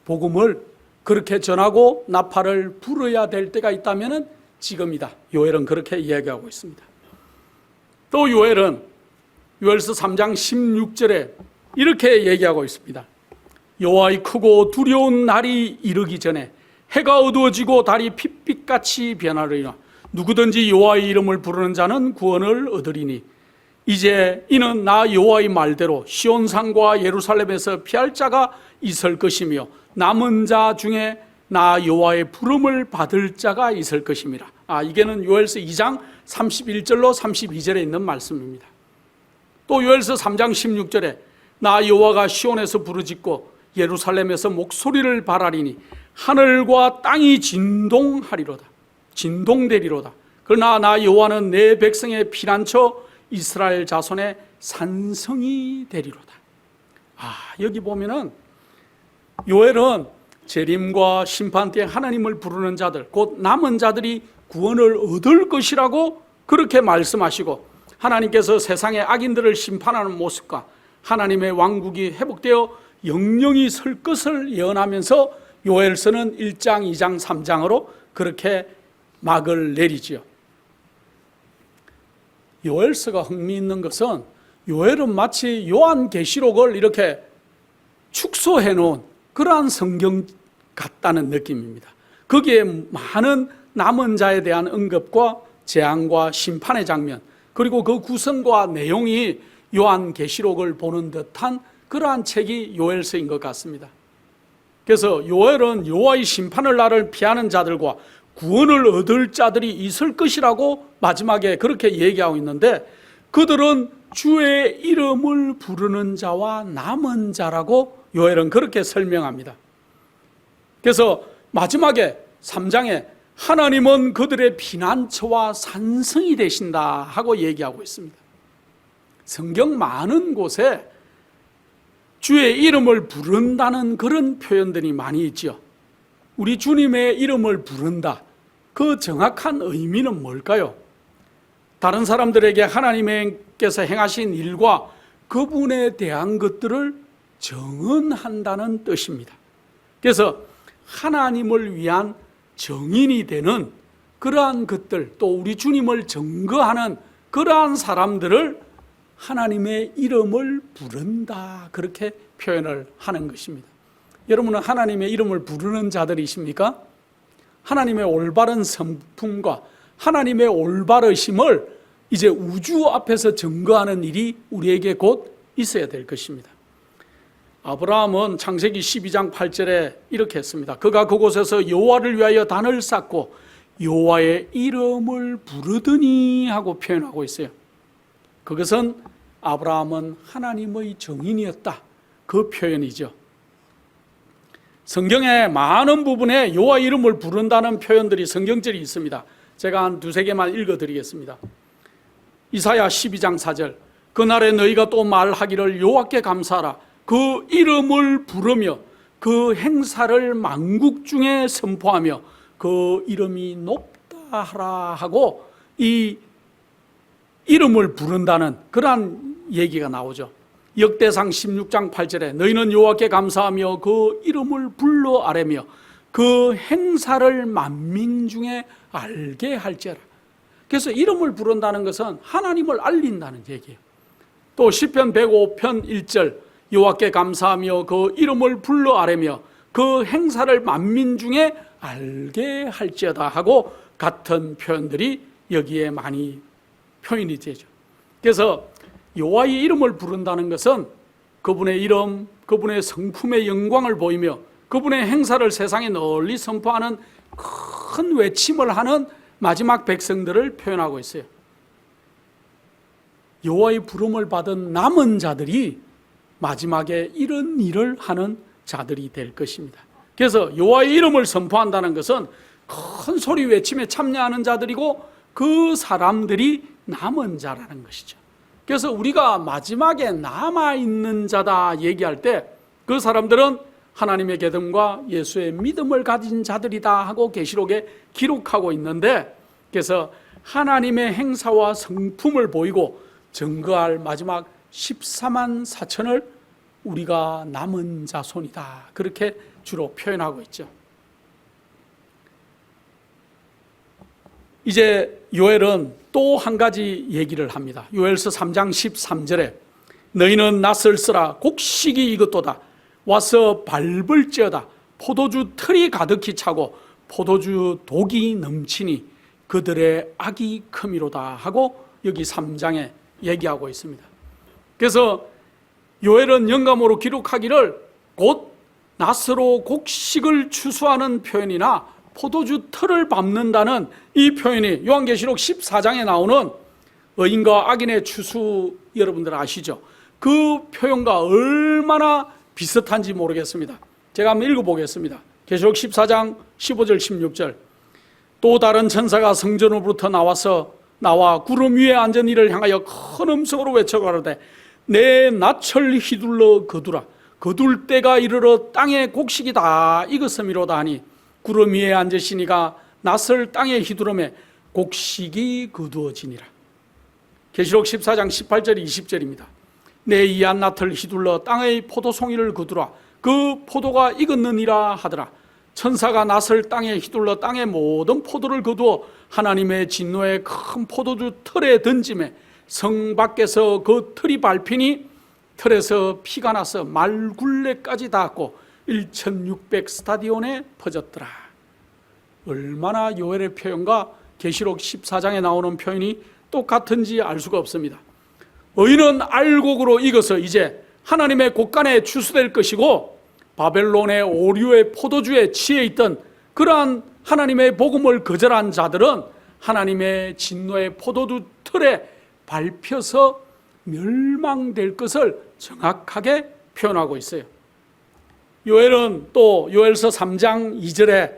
복음을 그렇게 전하고 나팔을 불어야 될 때가 있다면 지금이다. 요엘은 그렇게 이야기하고 있습니다. 또 요엘은 요엘서 3장 16절에 이렇게 얘기하고 있습니다. 여호와의 크고 두려운 날이 이르기 전에 해가 어두워지고 달이 핏빛같이 변하리라. 누구든지 여호와의 이름을 부르는 자는 구원을 얻으리니 이제 이는 나 여호와의 말대로 시온산과 예루살렘에서 피할 자가 있을 것이며 남은 자 중에 나 여호와의 부름을 받을 자가 있을 것임이라. 이게는 요엘서 2장 31절로 32절에 있는 말씀입니다. 또 요엘서 3장 16절에 나 여호와가 시온에서 부르짖고 예루살렘에서 목소리를 발하리니 하늘과 땅이 진동되리로다. 그러나 나 여호와는 내 백성의 피난처 이스라엘 자손의 산성이 되리로다. 여기 보면은 요엘은 재림과 심판 때 하나님을 부르는 자들, 곧 남은 자들이 구원을 얻을 것이라고 그렇게 말씀하시고 하나님께서 세상의 악인들을 심판하는 모습과 하나님의 왕국이 회복되어 영영이 설 것을 예언하면서 요엘서는 1장, 2장, 3장으로 그렇게 막을 내리지요. 요엘서가 흥미있는 것은 요엘은 마치 요한계시록을 이렇게 축소해 놓은 그러한 성경 같다는 느낌입니다. 거기에 많은 남은 자에 대한 언급과 재앙과 심판의 장면, 그리고 그 구성과 내용이 요한계시록을 보는 듯한 그러한 책이 요엘서인 것 같습니다. 그래서 요엘은 여호와의 심판을 날을 피하는 자들과 구원을 얻을 자들이 있을 것이라고 마지막에 그렇게 얘기하고 있는데, 그들은 주의 이름을 부르는 자와 남은 자라고 요엘은 그렇게 설명합니다. 그래서 마지막에 3장에 하나님은 그들의 피난처와 산성이 되신다 하고 얘기하고 있습니다. 성경 많은 곳에 주의 이름을 부른다는 그런 표현들이 많이 있죠. 우리 주님의 이름을 부른다, 그 정확한 의미는 뭘까요? 다른 사람들에게 하나님께서 행하신 일과 그분에 대한 것들을 정언한다는 뜻입니다. 그래서 하나님을 위한 정인이 되는 그러한 것들, 또 우리 주님을 증거하는 그러한 사람들을 하나님의 이름을 부른다, 그렇게 표현을 하는 것입니다. 여러분은 하나님의 이름을 부르는 자들이십니까? 하나님의 올바른 성품과 하나님의 올바르심을 이제 우주 앞에서 증거하는 일이 우리에게 곧 있어야 될 것입니다. 아브라함은 창세기 12장 8절에 이렇게 했습니다. 그가 그곳에서 여호와를 위하여 단을 쌓고 여호와의 이름을 부르더니 하고 표현하고 있어요. 그것은 아브라함은 하나님의 증인이었다, 그 표현이죠. 성경의 많은 부분에 여호와 이름을 부른다는 표현들이 성경절이 있습니다. 제가 한 두세 개만 읽어드리겠습니다. 이사야 12장 4절, 그날에 너희가 또 말하기를 여호와께 감사하라, 그 이름을 부르며 그 행사를 만국 중에 선포하며 그 이름이 높다 하라 하고, 이 이름을 부른다는 그러한 얘기가 나오죠. 역대상 16장 8절에 너희는 여호와께 감사하며 그 이름을 불러 아뢰며 그 행사를 만민 중에 알게 할지어라. 그래서 이름을 부른다는 것은 하나님을 알린다는 얘기예요. 또 시편 105편 1절, 여호와께 감사하며 그 이름을 불러 아뢰며 그 행사를 만민 중에 알게 할지어다 하고 같은 표현들이 여기에 많이 표현이 되죠. 그래서 여호와의 이름을 부른다는 것은 그분의 이름, 그분의 성품의 영광을 보이며 그분의 행사를 세상에 널리 선포하는 큰 외침을 하는 마지막 백성들을 표현하고 있어요. 여호와의 부름을 받은 남은 자들이 마지막에 이런 일을 하는 자들이 될 것입니다. 그래서 여호와의 이름을 선포한다는 것은 큰 소리 외침에 참여하는 자들이고 그 사람들이 남은 자라는 것이죠. 그래서 우리가 마지막에 남아있는 자다 얘기할 때 그 사람들은 하나님의 계명과 예수의 믿음을 가진 자들이다 하고 계시록에 기록하고 있는데, 그래서 하나님의 행사와 성품을 보이고 증거할 마지막 14만 4천을 우리가 남은 자손이다, 그렇게 주로 표현하고 있죠. 이제 요엘은 또 한 가지 얘기를 합니다. 요엘서 3장 13절에 너희는 낫을 쓰라, 곡식이 익었도다, 와서 밟을지어다, 포도주 틀이 가득히 차고 포도주 독이 넘치니 그들의 악이 크미로다 하고 여기 3장에 얘기하고 있습니다. 그래서 요엘은 영감으로 기록하기를 곧 낫으로 곡식을 추수하는 표현이나 포도주 틀을 밟는다는 이 표현이 요한계시록 14장에 나오는 의인과 악인의 추수, 여러분들 아시죠? 그 표현과 얼마나 비슷한지 모르겠습니다. 제가 한번 읽어보겠습니다. 계시록 14장 15절 16절, 또 다른 천사가 성전으로부터 나와 구름 위에 앉은 이를 향하여 큰 음성으로 외쳐 가로되 내 낯을 휘둘러 거두라, 거둘 때가 이르러 땅에 곡식이 다 익었음이로다 하니 구름 위에 앉으시니가 낯을 땅에 휘두르매 곡식이 거두어지니라. 계시록 14장 18절 20절입니다. 내 이한 낯을 휘둘러 땅의 포도송이를 거두라, 그 포도가 익었느니라 하더라. 천사가 낫을 땅에 휘둘러 땅의 모든 포도를 거두어 하나님의 진노의 큰 포도주 틀에 던짐에 성 밖에서 그 틀이 밟히니 틀에서 피가 나서 말굴레까지 닿았고 1600 스타디온에 퍼졌더라. 얼마나 요엘의 표현과 계시록 14장에 나오는 표현이 똑같은지 알 수가 없습니다. 의인은 알곡으로 익어서 이제 하나님의 곳간에 추수될 것이고, 바벨론의 오류의 포도주에 취해 있던 그러한 하나님의 복음을 거절한 자들은 하나님의 진노의 포도주 틀에 밟혀서 멸망될 것을 정확하게 표현하고 있어요. 요엘은 또 요엘서 3장 2절에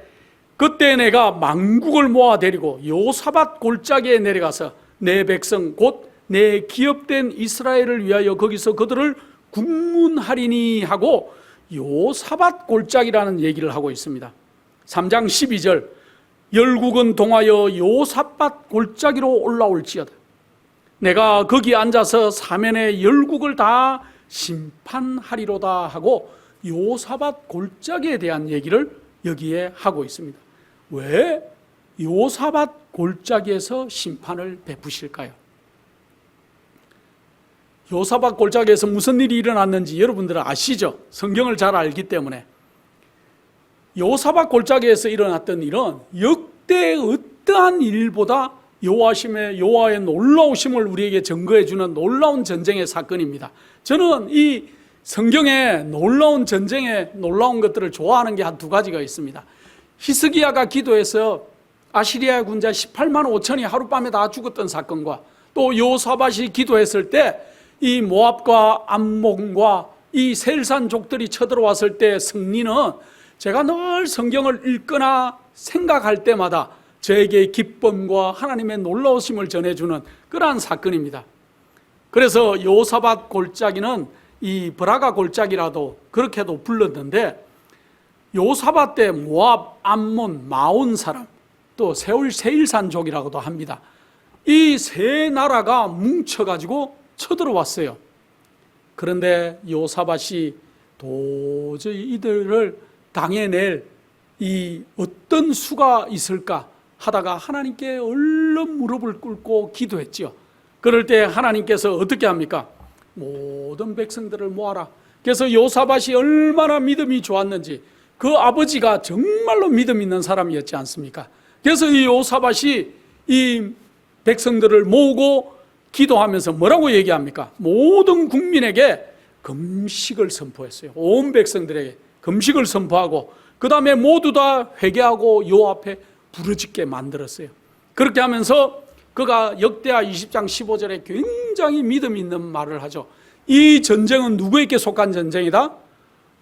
그때 내가 만국을 모아 데리고 요사밧 골짜기에 내려가서 내 백성 곧 내 기업된 이스라엘을 위하여 거기서 그들을 국문하리니 하고 요사밧 골짜기라는 얘기를 하고 있습니다. 3장 12절 열국은 동하여 요사밧 골짜기로 올라올지어다. 내가 거기 앉아서 사면의 열국을 다 심판하리로다 하고 요사밧 골짜기에 대한 얘기를 여기에 하고 있습니다. 왜 요사밧 골짜기에서 심판을 베푸실까요? 요사밧 골짜기에서 무슨 일이 일어났는지 여러분들은 아시죠? 성경을 잘 알기 때문에. 요사밧 골짜기에서 일어났던 일은 역대 어떠한 일보다 여호와의 놀라우심을 우리에게 증거해 주는 놀라운 전쟁의 사건입니다. 저는 이 성경의 놀라운 전쟁의 놀라운 것들을 좋아하는 게 한 두 가지가 있습니다. 히스기야가 기도해서 아시리아 군자 18만 5천이 하룻밤에 다 죽었던 사건과, 또 요사밧이 기도했을 때 이 모압과 암몬과 이 세일산족들이 쳐들어왔을 때 승리는 제가 늘 성경을 읽거나 생각할 때마다 저에게 기쁨과 하나님의 놀라우심을 전해주는 그러한 사건입니다. 그래서 요사밧 골짜기는 이 브라가 골짜기라도 그렇게도 불렀는데, 요사밧 때 모압, 암몬, 마온 사람, 또 세일산족이라고도 합니다. 이 세 나라가 뭉쳐가지고 쳐들어왔어요. 그런데 요사밧이 도저히 이들을 당해낼 이 어떤 수가 있을까 하다가 하나님께 얼른 무릎을 꿇고 기도했죠. 그럴 때 하나님께서 어떻게 합니까? 모든 백성들을 모아라. 그래서 요사밧이 얼마나 믿음이 좋았는지, 그 아버지가 정말로 믿음 있는 사람이었지 않습니까? 그래서 이 요사밧이 이 백성들을 모으고 기도하면서 뭐라고 얘기합니까? 모든 국민에게 금식을 선포했어요. 온 백성들에게 금식을 선포하고, 그 다음에 모두 다 회개하고 요 앞에 부르짖게 만들었어요. 그렇게 하면서 그가 역대하 20장 15절에 굉장히 믿음 있는 말을 하죠. 이 전쟁은 누구에게 속한 전쟁이다?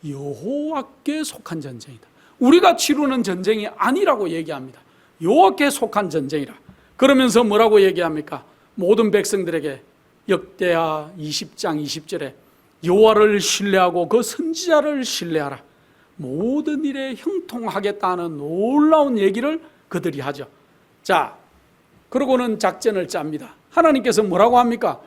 여호와께 속한 전쟁이다. 우리가 치르는 전쟁이 아니라고 얘기합니다. 여호와께 속한 전쟁이라. 그러면서 뭐라고 얘기합니까? 모든 백성들에게 역대하 20장 20절에 여호와를 신뢰하고 그 선지자를 신뢰하라. 모든 일에 형통하겠다는 놀라운 얘기를 그들이 하죠. 자, 그러고는 작전을 짭니다. 하나님께서 뭐라고 합니까?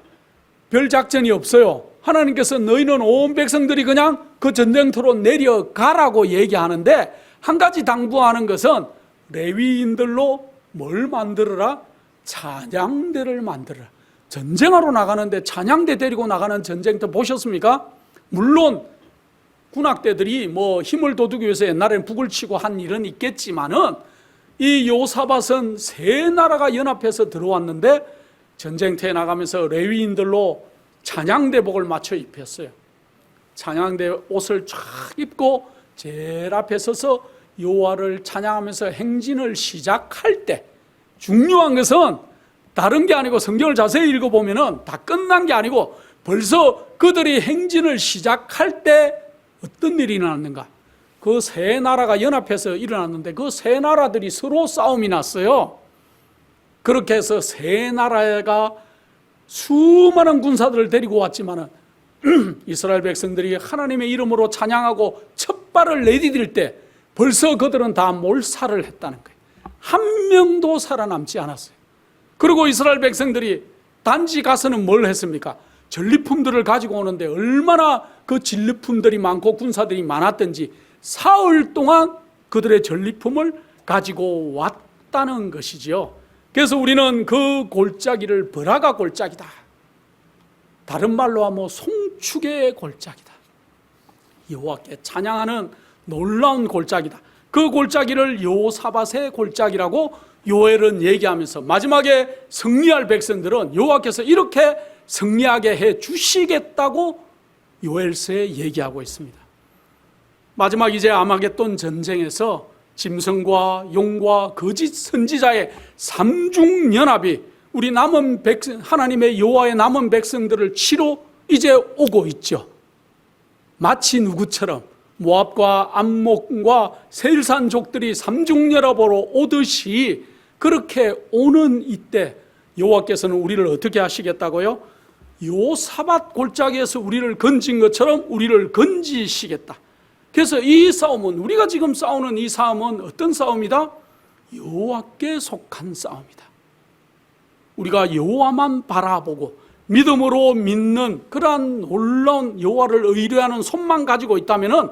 별 작전이 없어요. 하나님께서 너희는 온 백성들이 그냥 그 전쟁터로 내려가라고 얘기하는데, 한 가지 당부하는 것은 레위인들로 뭘 만들어라? 찬양대를 만들어라. 전쟁하러 나가는데 찬양대 데리고 나가는 전쟁터 보셨습니까? 물론 군악대들이 뭐 힘을 돋우기 위해서 옛날에는 북을 치고 한 일은 있겠지만은, 이 요사밧은 세 나라가 연합해서 들어왔는데 전쟁터에 나가면서 레위인들로 찬양대복을 맞춰 입혔어요. 찬양대 옷을 쫙 입고 제일 앞에 서서 여호와를 찬양하면서 행진을 시작할 때, 중요한 것은 다른 게 아니고 성경을 자세히 읽어보면 다 끝난 게 아니고 벌써 그들이 행진을 시작할 때 어떤 일이 일어났는가? 그 세 나라가 연합해서 일어났는데 그 세 나라들이 서로 싸움이 났어요. 그렇게 해서 세 나라가 수많은 군사들을 데리고 왔지만은 이스라엘 백성들이 하나님의 이름으로 찬양하고 첫 발을 내디딜 때 벌써 그들은 다 몰살을 했다는 거예요. 한 명도 살아남지 않았어요. 그리고 이스라엘 백성들이 단지 가서는 뭘 했습니까? 전리품들을 가지고 오는데 얼마나 그 전리품들이 많고 군사들이 많았던지 사흘 동안 그들의 전리품을 가지고 왔다는 것이지요. 그래서 우리는 그 골짜기를 브라가 골짜기다, 다른 말로 하면 송축의 골짜기다, 여호와께 찬양하는 놀라운 골짜기다. 그 골짜기를 요사밧의 골짜기라고 요엘은 얘기하면서 마지막에 승리할 백성들은 여호와께서 이렇게 승리하게 해 주시겠다고 요엘서에 얘기하고 있습니다. 마지막 이제 아마겟돈 전쟁에서 짐승과 용과 거짓 선지자의 삼중연합이 우리 남은 백성, 하나님의 여호와의 남은 백성들을 치러 이제 오고 있죠. 마치 누구처럼 모압과 암몬과 세일산족들이 삼중연합으로 오듯이 그렇게 오는 이때 여호와께서는 우리를 어떻게 하시겠다고요? 요사밧 골짜기에서 우리를 건진 것처럼 우리를 건지시겠다. 그래서 이 싸움은, 우리가 지금 싸우는 이 싸움은 어떤 싸움이다? 여호와께 속한 싸움이다. 우리가 여호와만 바라보고 믿음으로 믿는 그러한 놀라운 여호와를 의뢰하는 손만 가지고 있다면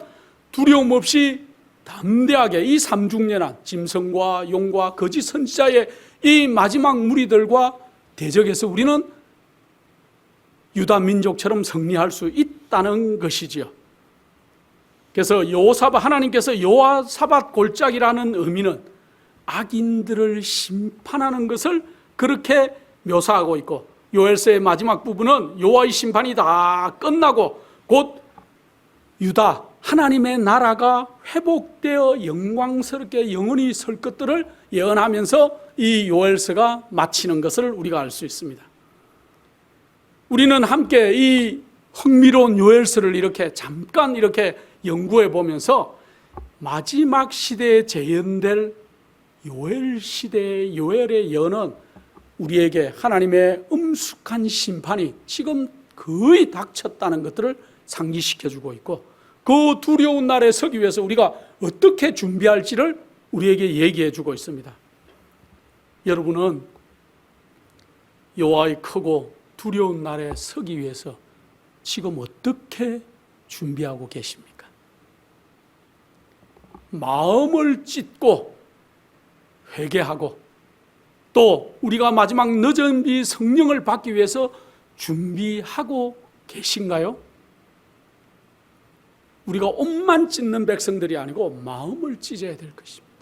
두려움 없이 담대하게 이 삼중연합, 짐승과 용과 거짓 선지자의 이 마지막 무리들과 대적해서 우리는 유다 민족처럼 승리할 수 있다는 것이지요. 그래서 하나님께서 여호사밧 골짜기라는 의미는 악인들을 심판하는 것을 그렇게 묘사하고 있고, 요엘서의 마지막 부분은 여호와의 심판이 다 끝나고 곧 유다 하나님의 나라가 회복되어 영광스럽게 영원히 설 것들을 예언하면서 이 요엘서가 마치는 것을 우리가 알 수 있습니다. 우리는 함께 이 흥미로운 요엘서를 이렇게 잠깐 이렇게 연구해 보면서 마지막 시대에 재현될 요엘 시대의 요엘의 예언은 우리에게 하나님의 엄숙한 심판이 지금 거의 닥쳤다는 것들을 상기시켜 주고 있고, 그 두려운 날에 서기 위해서 우리가 어떻게 준비할지를 우리에게 얘기해 주고 있습니다. 여러분은 여호와의 크고 두려운 날에 서기 위해서 지금 어떻게 준비하고 계십니까? 마음을 찢고 회개하고 또 우리가 마지막 늦은 비 성령을 받기 위해서 준비하고 계신가요? 우리가 옷만 찢는 백성들이 아니고 마음을 찢어야 될 것입니다.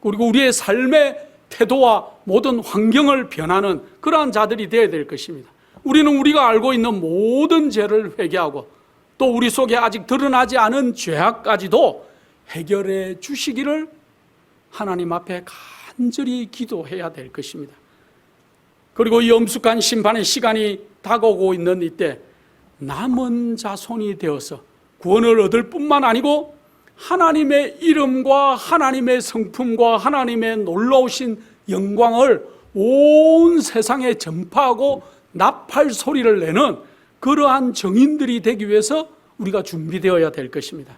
그리고 우리의 삶의 태도와 모든 환경을 변하는 그러한 자들이 되어야 될 것입니다. 우리는 우리가 알고 있는 모든 죄를 회개하고 또 우리 속에 아직 드러나지 않은 죄악까지도 해결해 주시기를 하나님 앞에 간절히 기도해야 될 것입니다. 그리고 이 엄숙한 심판의 시간이 다가오고 있는 이때 남은 자손이 되어서 구원을 얻을 뿐만 아니고 하나님의 이름과 하나님의 성품과 하나님의 놀라우신 영광을 온 세상에 전파하고 나팔 소리를 내는 그러한 정인들이 되기 위해서 우리가 준비되어야 될 것입니다.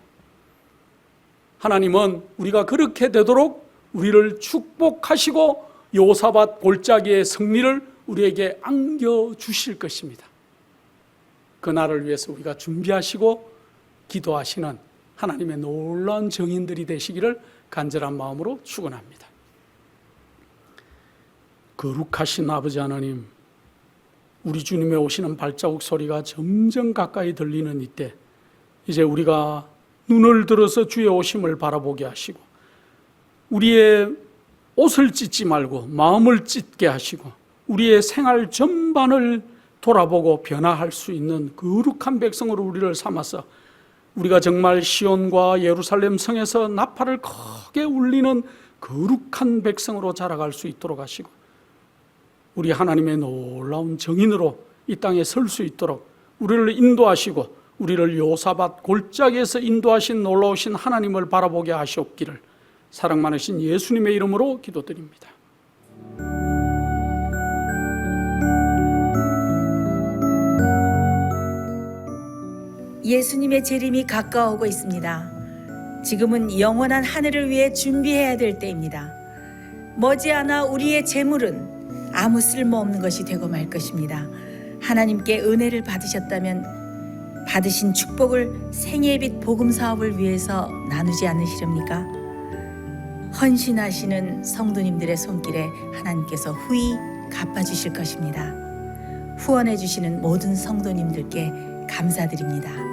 하나님은 우리가 그렇게 되도록 우리를 축복하시고 여호사밧 골짜기의 승리를 우리에게 안겨주실 것입니다. 그날을 위해서 우리가 준비하시고 기도하시는 하나님의 놀라운 정인들이 되시기를 간절한 마음으로 축원합니다. 거룩하신 아버지 하나님, 우리 주님의 오시는 발자국 소리가 점점 가까이 들리는 이때 이제 우리가 눈을 들어서 주의 오심을 바라보게 하시고 우리의 옷을 찢지 말고 마음을 찢게 하시고 우리의 생활 전반을 돌아보고 변화할 수 있는 거룩한 백성으로 우리를 삼아서 우리가 정말 시온과 예루살렘 성에서 나팔을 크게 울리는 거룩한 백성으로 자라갈 수 있도록 하시고 우리 하나님의 놀라운 정인으로 이 땅에 설 수 있도록 우리를 인도하시고 우리를 여호사밧 골짜기에서 인도하신 놀라우신 하나님을 바라보게 하시옵기를 사랑 많으신 예수님의 이름으로 기도드립니다. 예수님의 재림이 가까워오고 있습니다. 지금은 영원한 하늘을 위해 준비해야 될 때입니다. 머지않아 우리의 재물은 아무 쓸모없는 것이 되고 말 것입니다. 하나님께 은혜를 받으셨다면 받으신 축복을 생애빛 복음 사업을 위해서 나누지 않으시렵니까? 헌신하시는 성도님들의 손길에 하나님께서 후히 갚아주실 것입니다. 후원해 주시는 모든 성도님들께 감사드립니다.